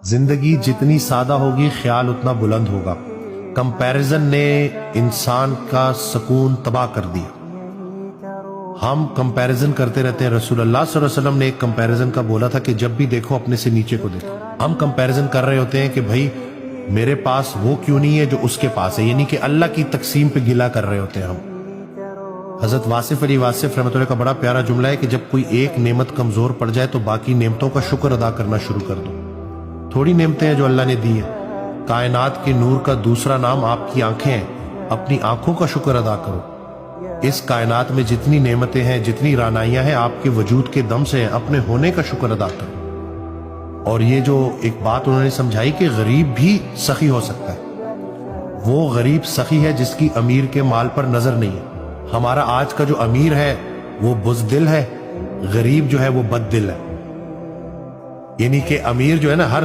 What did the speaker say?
زندگی جتنی سادہ ہوگی خیال اتنا بلند ہوگا۔ کمپیرزن نے انسان کا سکون تباہ کر دیا۔ ہم کمپیرزن کرتے رہتے ہیں۔ رسول اللہ صلی اللہ علیہ وسلم نے ایک کمپیرزن کا بولا تھا کہ جب بھی دیکھو اپنے سے نیچے کو دیکھو۔ ہم کمپیرزن کر رہے ہوتے ہیں کہ بھائی میرے پاس وہ کیوں نہیں ہے جو اس کے پاس ہے، یعنی کہ اللہ کی تقسیم پہ گلہ کر رہے ہوتے ہیں ہم۔ حضرت واصف علی واصف رحمۃ اللہ کا بڑا پیارا جملہ ہے کہ جب کوئی ایک نعمت کمزور پڑ جائے تو باقی نعمتوں کا شکر ادا کرنا شروع کر دو۔ تھوڑی نعمتیں ہیں جو اللہ نے دی ہیں۔ کائنات کے نور کا دوسرا نام آپ کی آنکھیں ہیں، اپنی آنکھوں کا شکر ادا کرو۔ اس کائنات میں جتنی نعمتیں ہیں، جتنی رعنائیاں ہیں، آپ کے وجود کے دم سے ہیں، اپنے ہونے کا شکر ادا کرو۔ اور یہ جو ایک بات انہوں نے سمجھائی کہ غریب بھی سخی ہو سکتا ہے، وہ غریب سخی ہے جس کی امیر کے مال پر نظر نہیں ہے۔ ہمارا آج کا جو امیر ہے وہ بزدل ہے، غریب جو ہے وہ بد دل ہے، یعنی کہ امیر جو ہے نا ہر